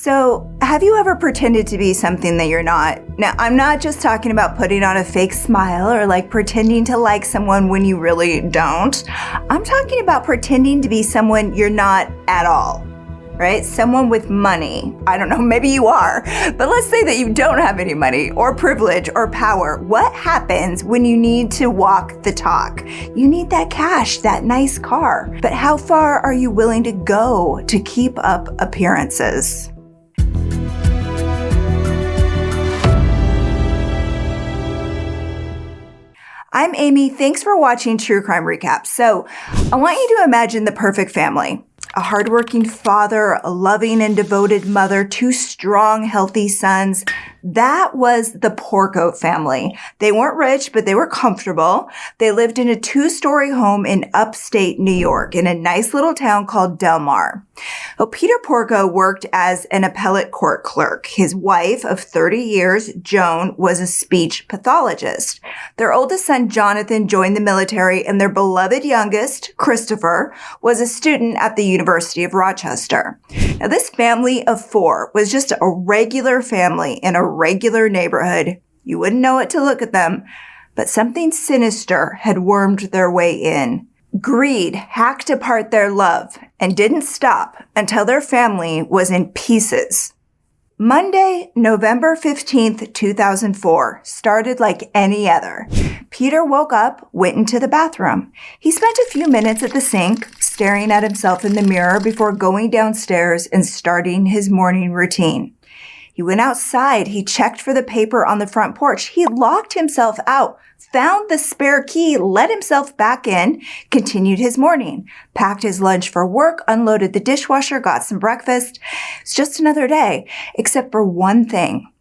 So, have you ever pretended to be something that you're not? Now, I'm not just talking about putting on a fake smile or like pretending to like someone when you really don't. I'm talking about pretending to be someone you're not at all, right? Someone with money. I don't know, maybe you are, but let's say that you don't have any money or privilege or power. What happens when you need to walk the talk? You need that cash, that nice car, but how far are you willing to go to keep up appearances? I'm Amy. Thanks for watching True Crime Recap. So I want you to imagine the perfect family. A hardworking father, a loving and devoted mother, two strong, healthy sons. That was the Porco family. They weren't rich, but they were comfortable. They lived in a 2-story home in upstate New York in a nice little town called Del Mar. Well, Peter Porco worked as an appellate court clerk. His wife of 30 years, Joan, was a speech pathologist. Their oldest son, Jonathan, joined the military, and their beloved youngest, Christopher, was a student at the University of Rochester. Now, this family of 4 was just a regular family in a regular neighborhood. You wouldn't know it to look at them, but something sinister had wormed their way in. Greed hacked apart their love and didn't stop until their family was in pieces. Monday, November 15th, 2004, started like any other. Peter woke up, went into the bathroom. He spent a few minutes at the sink, staring at himself in the mirror before going downstairs and starting his morning routine. He went outside. He checked for the paper on the front porch. He locked himself out, found the spare key, let himself back in, continued his morning, packed his lunch for work, unloaded the dishwasher, got some breakfast. It's just another day, except for one thing,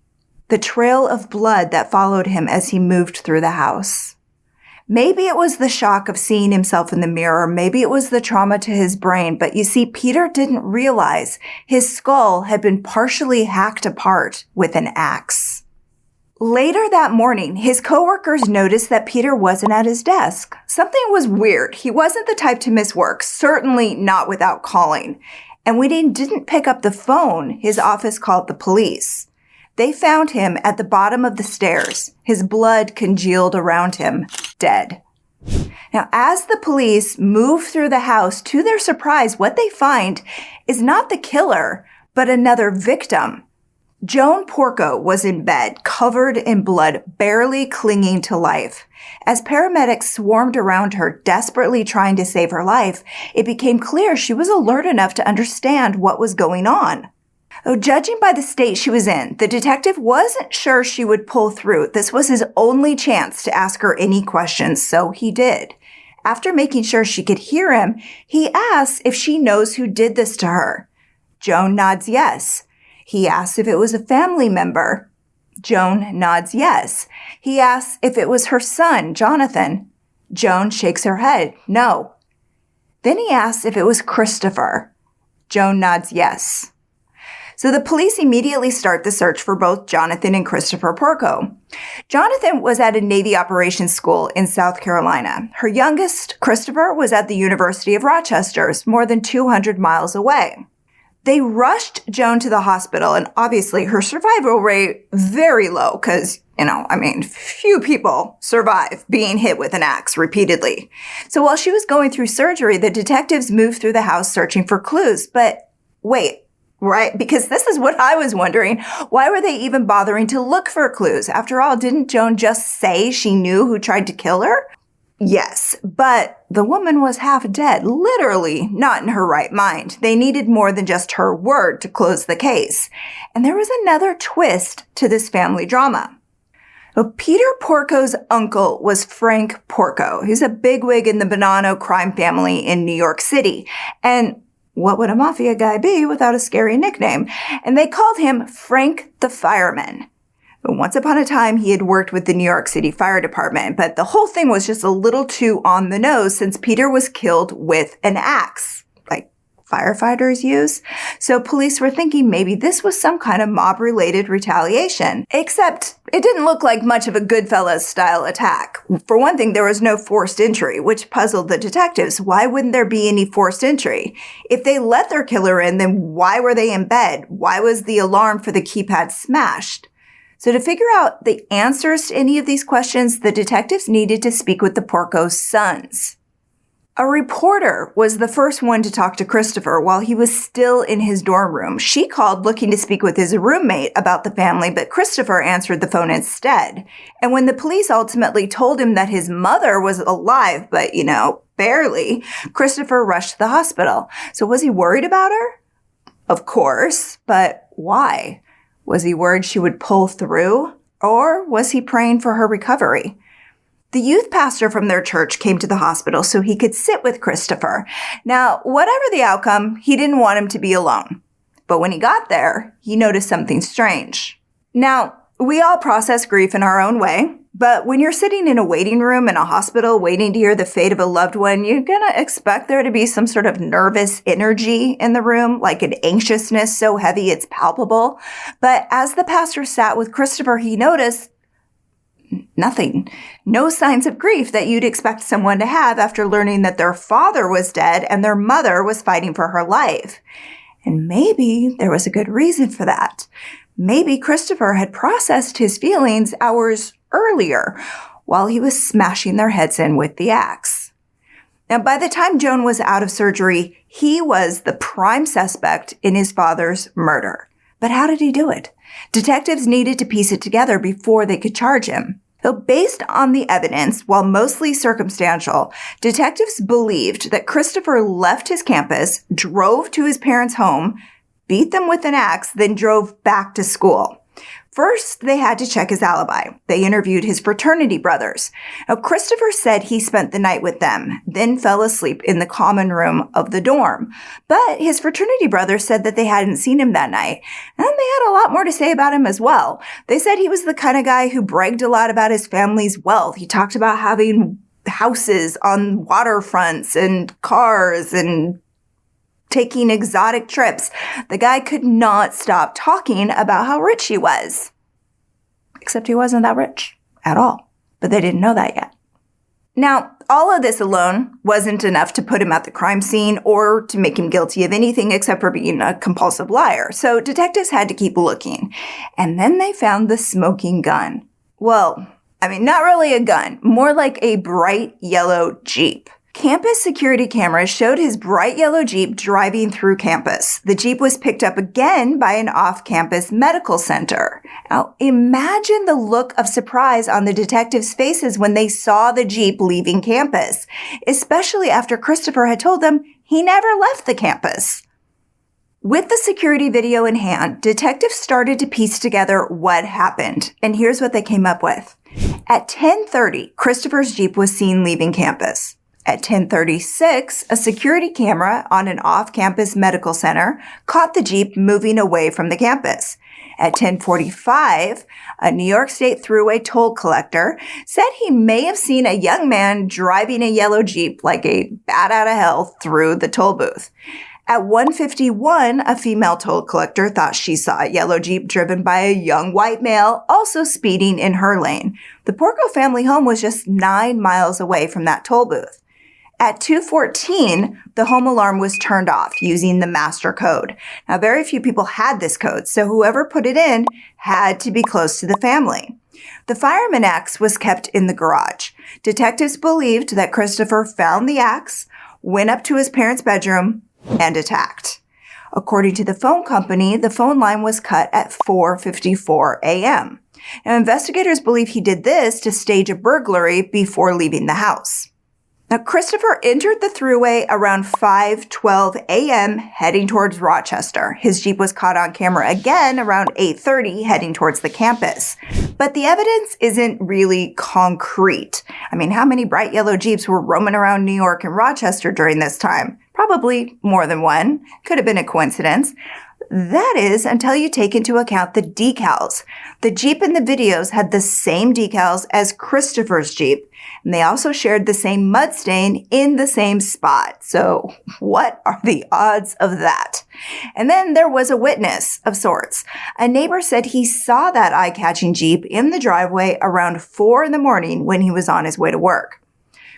the trail of blood that followed him as he moved through the house. Maybe it was the shock of seeing himself in the mirror. Maybe it was the trauma to his brain. But you see, Peter didn't realize his skull had been partially hacked apart with an axe. Later that morning, his coworkers noticed that Peter wasn't at his desk. Something was weird. He wasn't the type to miss work, certainly not without calling. And when he didn't pick up the phone, his office called the police. They found him at the bottom of the stairs, his blood congealed around him, dead. Now, as the police move through the house, to their surprise, what they find is not the killer, but another victim. Joan Porco was in bed, covered in blood, barely clinging to life. As paramedics swarmed around her, desperately trying to save her life, it became clear she was alert enough to understand what was going on. Oh, judging by the state she was in, the detective wasn't sure she would pull through. This was his only chance to ask her any questions, so he did. After making sure she could hear him, he asks if she knows who did this to her. Joan nods yes. He asks if it was a family member. Joan nods yes. He asks if it was her son, Jonathan. Joan shakes her head, no. Then he asks if it was Christopher. Joan nods yes. So the police immediately start the search for both Jonathan and Christopher Porco. Jonathan was at a Navy operations school in South Carolina. Her youngest, Christopher, was at the University of Rochester, more than 200 miles away. They rushed Joan to the hospital, and obviously her survival rate very low because, few people survive being hit with an axe repeatedly. So while she was going through surgery, the detectives moved through the house searching for clues. But wait. Right? Because this is what I was wondering. Why were they even bothering to look for clues? After all, didn't Joan just say she knew who tried to kill her? Yes, but the woman was half dead, literally not in her right mind. They needed more than just her word to close the case. And there was another twist to this family drama. Well, Peter Porco's uncle was Frank Porco. He's a bigwig in the Bonanno crime family in New York City. And what would a mafia guy be without a scary nickname? And they called him Frank the Fireman. But once upon a time, he had worked with the New York City Fire Department, but the whole thing was just a little too on the nose since Peter was killed with an axe, like firefighters use. So police were thinking maybe this was some kind of mob-related retaliation. Except it didn't look like much of a Goodfellas-style attack. For one thing, there was no forced entry, which puzzled the detectives. Why wouldn't there be any forced entry? If they let their killer in, then why were they in bed? Why was the alarm for the keypad smashed? So to figure out the answers to any of these questions, the detectives needed to speak with the Porco sons. A reporter was the first one to talk to Christopher while he was still in his dorm room. She called looking to speak with his roommate about the family, but Christopher answered the phone instead. And when the police ultimately told him that his mother was alive, but, barely, Christopher rushed to the hospital. So was he worried about her? Of course, but why? Was he worried she would pull through? Or was he praying for her recovery? The youth pastor from their church came to the hospital so he could sit with Christopher. Now, whatever the outcome, he didn't want him to be alone. But when he got there, he noticed something strange. Now, we all process grief in our own way, but when you're sitting in a waiting room in a hospital waiting to hear the fate of a loved one, you're gonna expect there to be some sort of nervous energy in the room, like an anxiousness so heavy it's palpable. But as the pastor sat with Christopher, he noticed nothing. No signs of grief that you'd expect someone to have after learning that their father was dead and their mother was fighting for her life. And maybe there was a good reason for that. Maybe Christopher had processed his feelings hours earlier while he was smashing their heads in with the axe. Now, by the time Joan was out of surgery, he was the prime suspect in his father's murder. But how did he do it? Detectives needed to piece it together before they could charge him. So based on the evidence, while mostly circumstantial, detectives believed that Christopher left his campus, drove to his parents' home, beat them with an axe, then drove back to school. First, they had to check his alibi. They interviewed his fraternity brothers. Now, Christopher said he spent the night with them, then fell asleep in the common room of the dorm. But his fraternity brothers said that they hadn't seen him that night. And they had a lot more to say about him as well. They said he was the kind of guy who bragged a lot about his family's wealth. He talked about having houses on waterfronts and cars and taking exotic trips. The guy could not stop talking about how rich he was. Except he wasn't that rich at all. But they didn't know that yet. Now, all of this alone wasn't enough to put him at the crime scene or to make him guilty of anything except for being a compulsive liar. So detectives had to keep looking. And then they found the smoking gun. Well, not really a gun, more like a bright yellow Jeep. Campus security cameras showed his bright yellow Jeep driving through campus. The Jeep was picked up again by an off-campus medical center. Now, imagine the look of surprise on the detectives' faces when they saw the Jeep leaving campus, especially after Christopher had told them he never left the campus. With the security video in hand, detectives started to piece together what happened, and here's what they came up with. At 10:30, Christopher's Jeep was seen leaving campus. At 10:36, a security camera on an off-campus medical center caught the Jeep moving away from the campus. At 10:45, a New York State Thruway toll collector said he may have seen a young man driving a yellow Jeep like a bat out of hell through the toll booth. At 1:51, a female toll collector thought she saw a yellow Jeep driven by a young white male also speeding in her lane. The Porco family home was just 9 miles away from that toll booth. At 2:14, the home alarm was turned off using the master code. Now, very few people had this code, so whoever put it in had to be close to the family. The fireman axe was kept in the garage. Detectives believed that Christopher found the axe, went up to his parents' bedroom, and attacked. According to the phone company, the phone line was cut at 4:54 a.m. Now, investigators believe he did this to stage a burglary before leaving the house. Now, Christopher entered the Thruway around 5:12 a.m. heading towards Rochester. His Jeep was caught on camera again around 8:30 heading towards the campus. But the evidence isn't really concrete. How many bright yellow Jeeps were roaming around New York and Rochester during this time? Probably more than one. Could have been a coincidence. That is until you take into account the decals. The Jeep in the videos had the same decals as Christopher's Jeep, and they also shared the same mud stain in the same spot. So what are the odds of that? And then there was a witness of sorts. A neighbor said he saw that eye-catching Jeep in the driveway around 4 a.m. when he was on his way to work.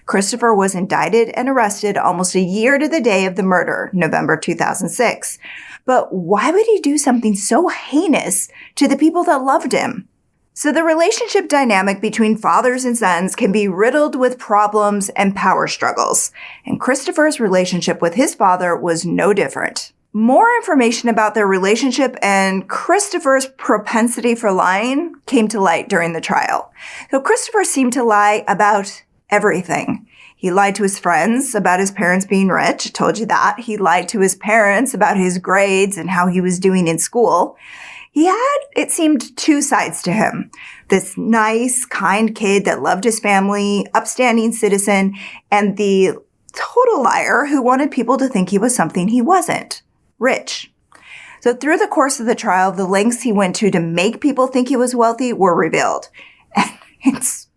Christopher was indicted and arrested almost a year to the day of the murder, November 2006. But why would he do something so heinous to the people that loved him? So the relationship dynamic between fathers and sons can be riddled with problems and power struggles. And Christopher's relationship with his father was no different. More information about their relationship and Christopher's propensity for lying came to light during the trial. So Christopher seemed to lie about everything. He lied to his friends about his parents being rich. I told you that. He lied to his parents about his grades and how he was doing in school. He had, it seemed, two sides to him. This nice, kind kid that loved his family, upstanding citizen, and the total liar who wanted people to think he was something he wasn't, rich. So through the course of the trial, the lengths he went to make people think he was wealthy were revealed. And it's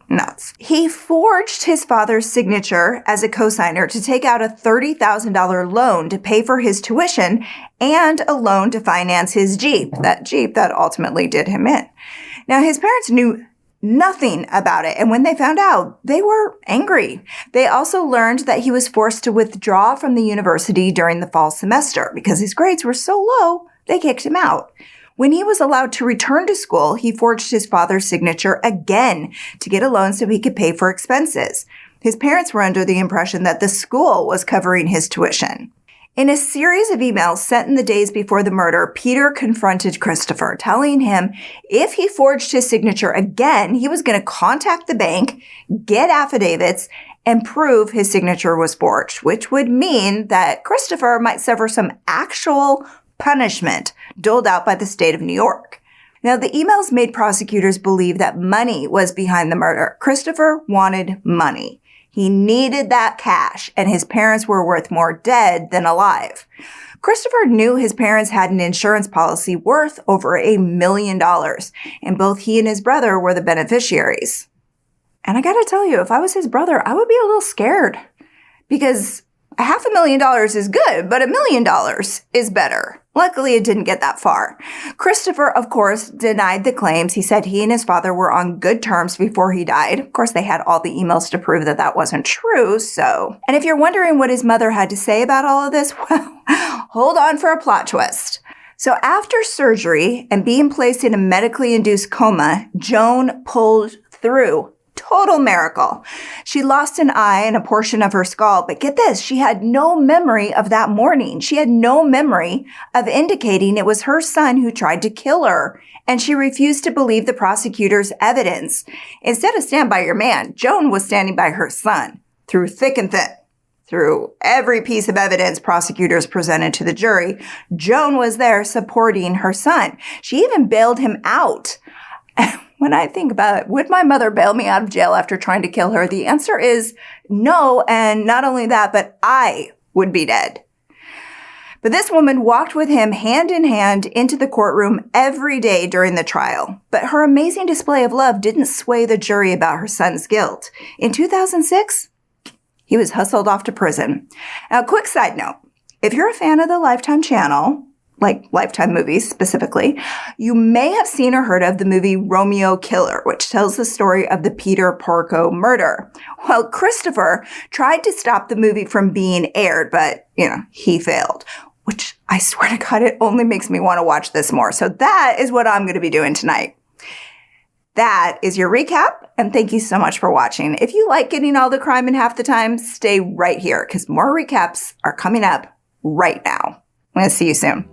nuts. He forged his father's signature as a cosigner to take out a $30,000 loan to pay for his tuition and a loan to finance his Jeep, that Jeep that ultimately did him in. Now, his parents knew nothing about it, and when they found out, they were angry. They also learned that he was forced to withdraw from the university during the fall semester because his grades were so low, they kicked him out. When he was allowed to return to school, he forged his father's signature again to get a loan so he could pay for expenses. His parents were under the impression that the school was covering his tuition. In a series of emails sent in the days before the murder, Peter confronted Christopher, telling him if he forged his signature again, he was going to contact the bank, get affidavits, and prove his signature was forged, which would mean that Christopher might suffer some actual punishment doled out by the state of New York. Now, the emails made prosecutors believe that money was behind the murder. Christopher wanted money. He needed that cash, and his parents were worth more dead than alive. Christopher knew his parents had an insurance policy worth over $1 million, and both he and his brother were the beneficiaries. And I gotta tell you, if I was his brother, I would be a little scared because $500,000 is good, but $1 million is better. Luckily, it didn't get that far. Christopher, of course, denied the claims. He said he and his father were on good terms before he died. Of course, they had all the emails to prove that that wasn't true, so. And if you're wondering what his mother had to say about all of this, well, hold on for a plot twist. So after surgery and being placed in a medically induced coma, Joan pulled through. Total miracle. She lost an eye and a portion of her skull, but get this, she had no memory of that morning. She had no memory of indicating it was her son who tried to kill her, and she refused to believe the prosecutor's evidence. Instead of stand by your man, Joan was standing by her son through thick and thin. Through every piece of evidence prosecutors presented to the jury, Joan was there supporting her son. She even bailed him out. When I think about it, would my mother bail me out of jail after trying to kill her? The answer is no, and not only that, but I would be dead. But this woman walked with him hand in hand into the courtroom every day during the trial. But her amazing display of love didn't sway the jury about her son's guilt. In 2006, he was hustled off to prison. Now, quick side note, if you're a fan of the Lifetime channel, like Lifetime movies specifically, you may have seen or heard of the movie Romeo Killer, which tells the story of the Peter Porco murder. Well, Christopher tried to stop the movie from being aired, but, he failed, which I swear to God, it only makes me want to watch this more. So that is what I'm going to be doing tonight. That is your recap, and thank you so much for watching. If you like getting all the crime in half the time, stay right here because more recaps are coming up right now. I'm going to see you soon.